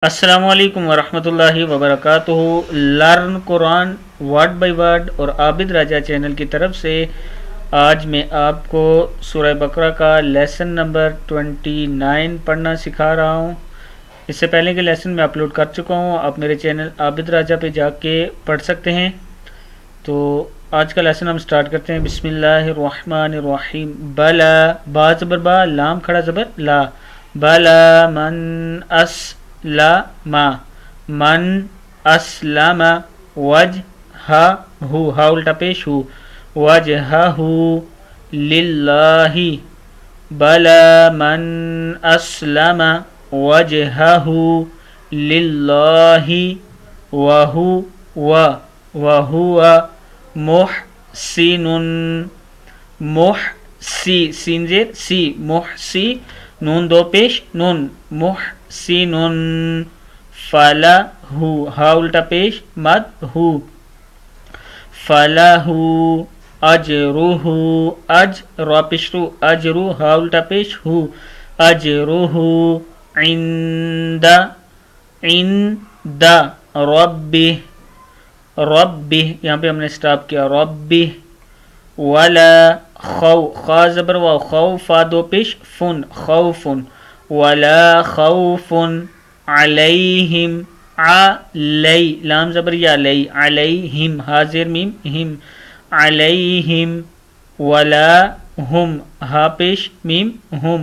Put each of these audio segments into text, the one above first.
السلام علیکم ورحمۃ اللہ وبرکاتہ۔ Learn Quran word by word اور عابد راجہ چینل کی طرف سے آج میں آپ کو سورہ بقرہ کا لیسن نمبر 29 پڑھنا سکھا رہا ہوں۔ اس سے پہلے کے لیسن میں اپلوڈ کر چکا ہوں، آپ میرے چینل عابد راجہ پہ جا کے پڑھ سکتے ہیں۔ تو آج کا لیسن ہم سٹارٹ کرتے ہیں۔ بسم اللہ الرحمن الرحیم۔ بلا، با زبر با، لام کھڑا زبر لا، بلا من اسلم، من اسلم وجہہ، ہا الٹا پیش ہو، وجہہ للہ، بلا من اسلم وجہہ للہ وہو محسن، محسی سین زیر سی، محسی نون دو پیش نون، محسن فلہ، ہا الٹا پیش مد ہو، فلہ اجرہ، اج را پیش رو، اجرہ ہا الٹا پیش ہو، اجرہ عند، عند ربہ، ربہ یہاں پہ ہم نے سٹاپ کیا، ربہ ولا خو، خا زبر واو، خوفا دو پیش فن، خوف ولا خوف علیہم، علی لام زبر یا علی، علیہم ہا زیر میم ہم، علیہم ولا ہم ہا پیش میم ہم،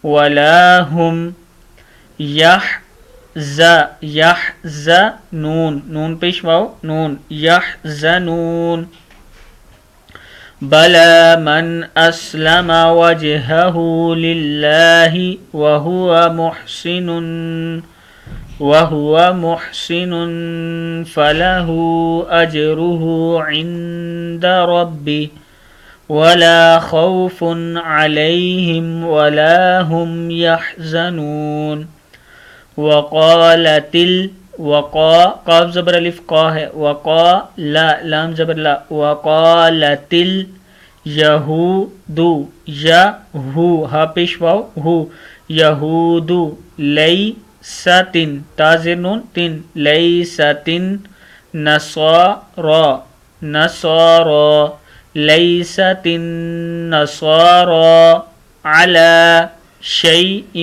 ولا ہم یحزنون، نون پیش واو نون، یحزنون، بلا من اسلم وجهه لله وهو محسن فله اجره عند ربه ولا خوف عليهم ولا هم يحزنون، وقالت وقا قاف زبر الف قا ہے، وقا لا لام زبر لا، وقالت یہود، یہو ہا پیش واو ہو، یہود لیستن تا زیر نون تن، لیستن نصارا، نصارا لیستن نصارا علی شیء،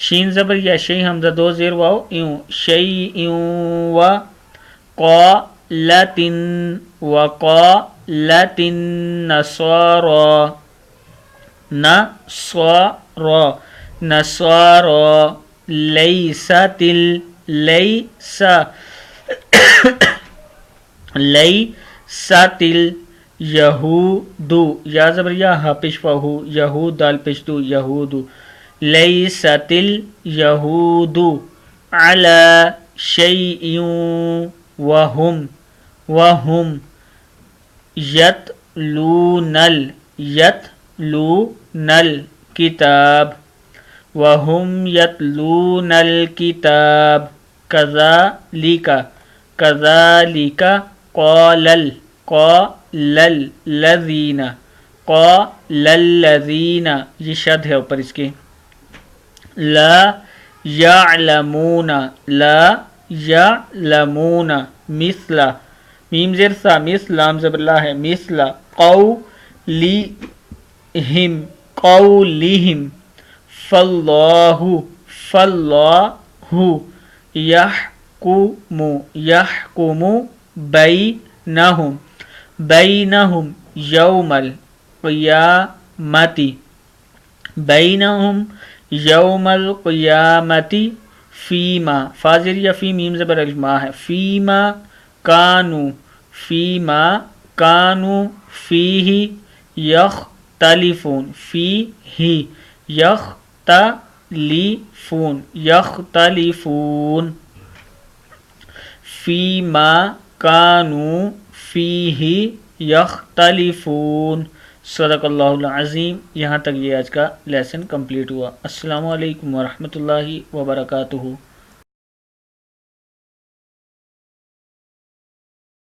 شین زبر یا شی حمزہ دو زیر واو یوں، شیء و قالت، وقالت النصارى، نصارى، نصارى لیست لیس لیست الیہود، یا زبر یا ہا پیش وا ہو، یہود دال پیش دو، یہود لیست الیہود علی شیء وہم یتلون یتلون الکتاب، وہم یتلون الکتاب، کذالک، کذالک قال الذین، قال الذین یہ شد ہے اوپر اس کے، لا یعلمون، لا یعلمون مثل، میم زیر سا، مثل لام زبر لا ہے، مثل قولہم، قولہم، فاللہ، فاللہ یحکم، یحکم بینہم، بینہم یوم القیامت، بینہم یوم القیامت، فیما فاضر یا فی میم زبر الما ہے، فیما کانو، فیما کانو فیہ یختلفون، فیہ یختلفون، یختلفون، فیما کانو فیہ یختلفون۔ صدق اللہ العظیم۔ یہاں تک یہ آج کا لیسن کمپلیٹ ہوا۔ السلام علیکم ورحمۃ اللہ وبرکاتہ۔